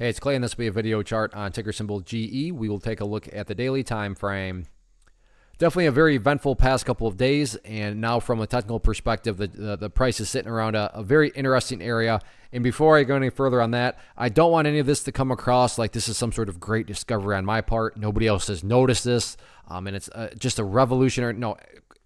Hey, it's Clay, and this will be a video chart on ticker symbol GE. We will take a look at the daily time frame. Definitely a very eventful past couple of days, and now from a technical perspective, the price is sitting around a very interesting area. And before I go any further on that, I don't want any of this to come across like this is some sort of great discovery on my part. Nobody else has noticed this, and it's just a revolutionary. No,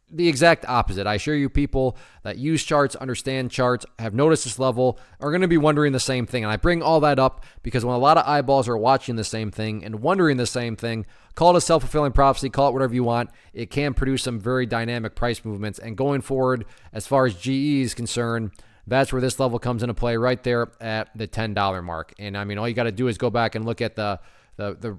the exact opposite. I assure you, people that use charts, understand charts, have noticed this level, are going to be wondering the same thing. And I bring all that up because when a lot of eyeballs are watching the same thing and wondering the same thing, call it a self-fulfilling prophecy, call it whatever you want, it can produce some very dynamic price movements. And going forward, as far as GE is concerned, that's where this level comes into play, right there at the $10 mark. And I mean, all you got to do is go back and look at the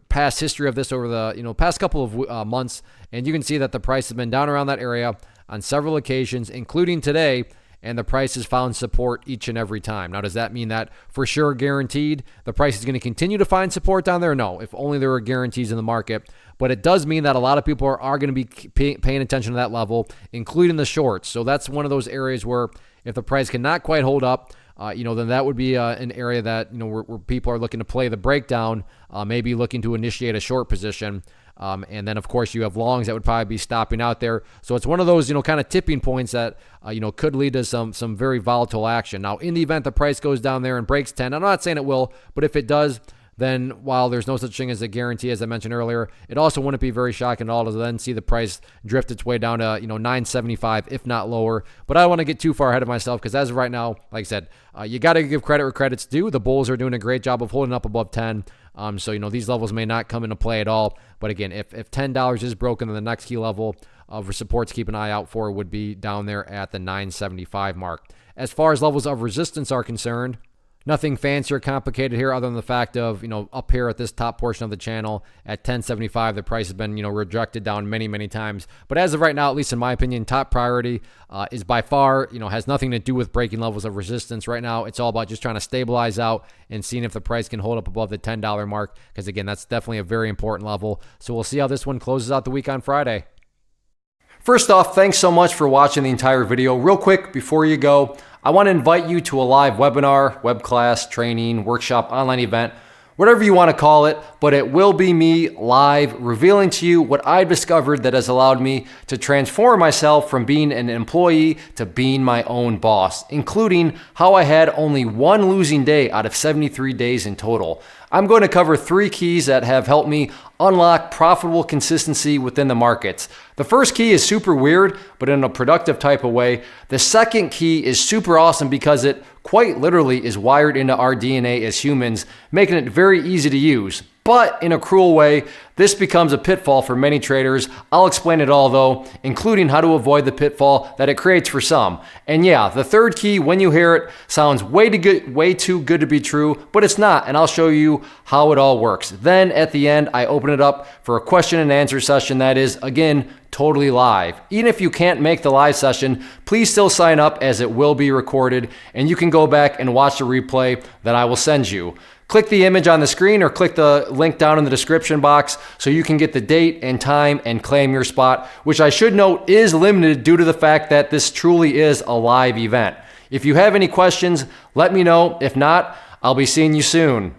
past history of this over the past couple of months, and you can see that the price has been down around that area on several occasions, including today, and the price has found support each and every time. Now, does that mean that for sure guaranteed the price is going to continue to find support down there? No, if only there were guarantees in the market. But it does mean that a lot of people are going to be paying attention to that level, including the shorts. So that's one of those areas where if the price cannot quite hold up, then that would be an area that, where people are looking to play the breakdown, maybe looking to initiate a short position. And then, of course, you have longs that would probably be stopping out there. So it's one of those, kind of tipping points that, could lead to some very volatile action. Now, in the event the price goes down there and breaks 10, I'm not saying it will, but if it does, then while there's no such thing as a guarantee, as I mentioned earlier, it also wouldn't be very shocking at all to then see the price drift its way down to, 975, if not lower. But I don't want to get too far ahead of myself because as of right now, like I said, you got to give credit where credit's due. The bulls are doing a great job of holding up above 10. So, these levels may not come into play at all. But again, if $10 is broken, then the next key level of support to keep an eye out for would be down there at the 975 mark. As far as levels of resistance are concerned, nothing fancy or complicated here other than the fact of, up here at this top portion of the channel at 1075, the price has been, rejected down many, many times. But as of right now, at least in my opinion, top priority is by far, has nothing to do with breaking levels of resistance. Right now, it's all about just trying to stabilize out and seeing if the price can hold up above the $10 mark. Because again, that's definitely a very important level. So we'll see how this one closes out the week on Friday. First off, thanks so much for watching the entire video. Real quick, before you go, I want to invite you to a live webinar, web class, training, workshop, online event, whatever you want to call it, but it will be me live revealing to you what I've discovered that has allowed me to transform myself from being an employee to being my own boss, including how I had only one losing day out of 73 days in total. I'm going to cover 3 keys that have helped me unlock profitable consistency within the markets. The first key is super weird, but in a productive type of way. The second key is super awesome because it quite literally is wired into our DNA as humans, making it very easy to use. But in a cruel way, this becomes a pitfall for many traders. I'll explain it all though, including how to avoid the pitfall that it creates for some. And yeah, the third key, when you hear it, sounds way too good to be true, but it's not, and I'll show you how it all works. Then at the end, I open it up for a question and answer session that is, again, totally live. Even if you can't make the live session, please still sign up as it will be recorded, and you can go back and watch the replay that I will send you. Click the image on the screen or click the link down in the description box so you can get the date and time and claim your spot, which I should note is limited due to the fact that this truly is a live event. If you have any questions, let me know. If not, I'll be seeing you soon.